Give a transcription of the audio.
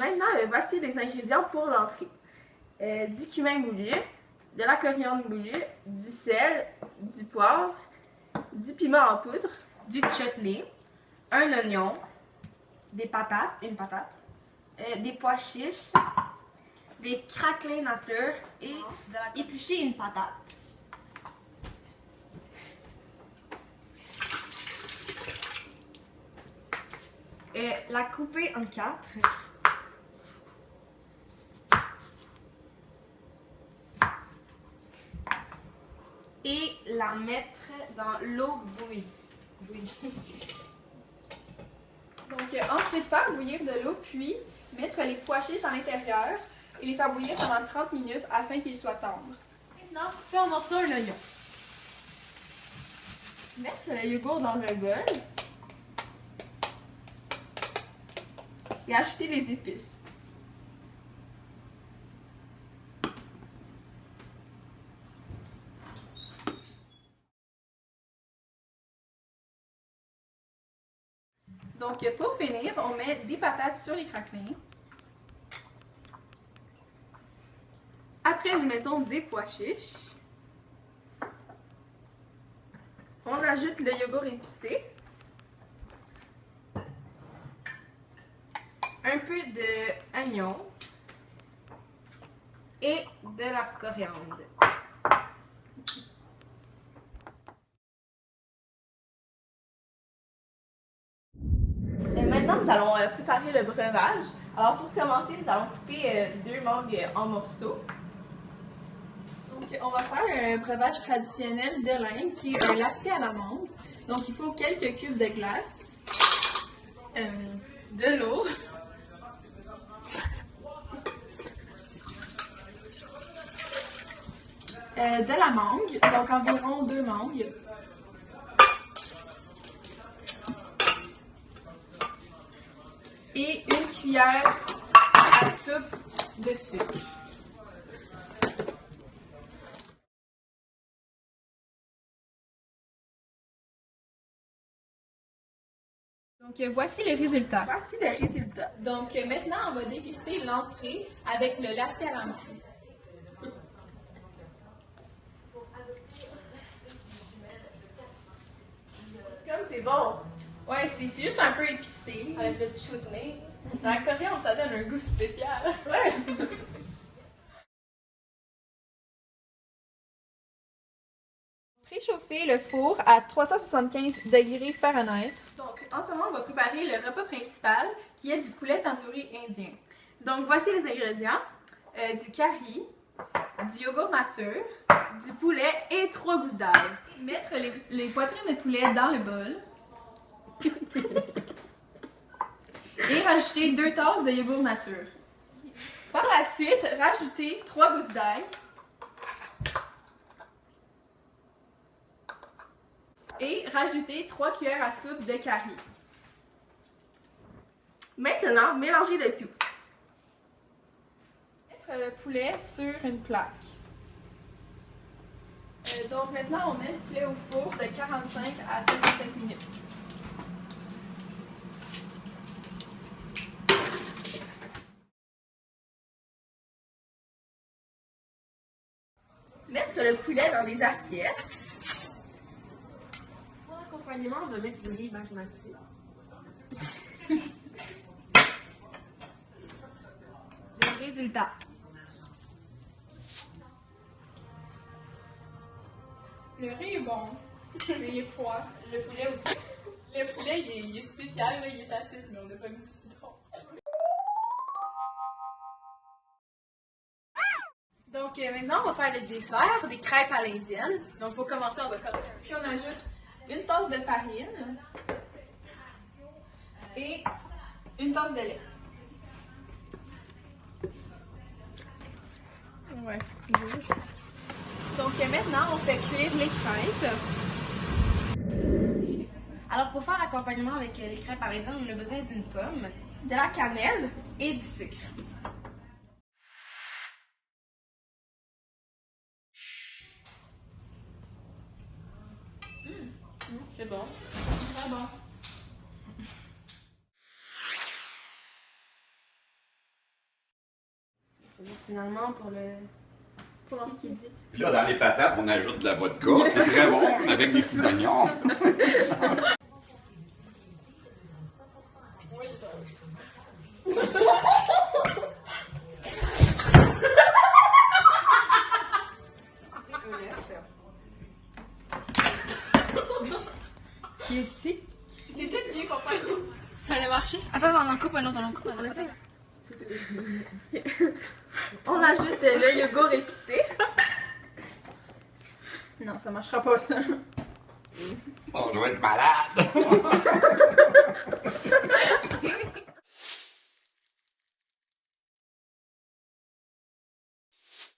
Maintenant, voici les ingrédients pour l'entrée. Du cumin moulu, de la coriandre moulue, du sel, du poivre, du piment en poudre, du chutney, un oignon, des patates, une patate, des pois chiches, des craquelins nature et éplucher une patate. La couper en 4. Et la mettre dans l'eau bouillie. Donc ensuite faire bouillir de l'eau, puis mettre les pois chiches à l'intérieur et les faire bouillir pendant 30 minutes afin qu'ils soient tendres. Maintenant, fais en morceaux un oignon. Mettre le yogourt dans un bol et ajouter les épices. Donc pour finir, on met des patates sur les craquelins. Après, nous mettons des pois chiches. On ajoute le yogourt épicé. Un peu d'oignon Et de la coriandre. Maintenant, nous allons préparer le breuvage. Alors pour commencer, nous allons couper 2 mangues en morceaux. Donc on va faire un breuvage traditionnel de l'Inde qui est un lacier à la menthe. Donc il faut quelques cubes de glace, de l'eau, de la mangue, donc environ 2 mangues. Et une cuillère à soupe de sucre. Donc voici le résultat. Donc maintenant, on va déguster l'entrée avec le lacier à la menthe. Comme c'est bon! Ouais, c'est juste un peu épicé avec le chutney. Dans la coriandre, ça donne un goût spécial. Ouais! Préchauffer le four à 375 degrés Fahrenheit. Donc, en ce moment, on va préparer le repas principal qui est du poulet tandoori indien. Donc, voici les ingrédients. Du curry, du yogourt nature, du poulet et 3 gousses d'ail. Mettre les poitrines de poulet dans le bol. Et rajouter 2 tasses de yogourt nature. Par la suite, rajouter 3 gousses d'ail. Et rajouter 3 cuillères à soupe de curry. Maintenant, mélangez le tout. Mettre le poulet sur une plaque. Donc maintenant, on met le poulet au four de 45 à 55 minutes. Mettre le poulet dans des assiettes. Pour l'accompagnement, on va mettre du riz basmati. Le résultat. Le riz est bon, mais il est froid. Le poulet aussi. Le poulet, il est spécial, là, il est acide, mais on n'a pas mis de citron. Donc maintenant, on va faire le dessert, des crêpes à l'indienne. Donc pour commencer, on va casser. Puis on ajoute une tasse de farine et une tasse de lait. Ouais, juste. Donc maintenant, on fait cuire les crêpes. Alors pour faire l'accompagnement avec les crêpes parisiennes, on a besoin d'une pomme, De la cannelle. et du sucre. C'est bon. Très bon. Finalement, pour le... Pour qui dit. Puis là, dans les patates, on ajoute de la vodka. C'est très bon, avec des petits oignons. Ici. C'est tout mieux qu'on fait. Ça allait marcher. Attends, on en coupe un autre, on en coupe un autre. On ajoute le yogourt épicé. Non, ça marchera pas ça. On doit être malade.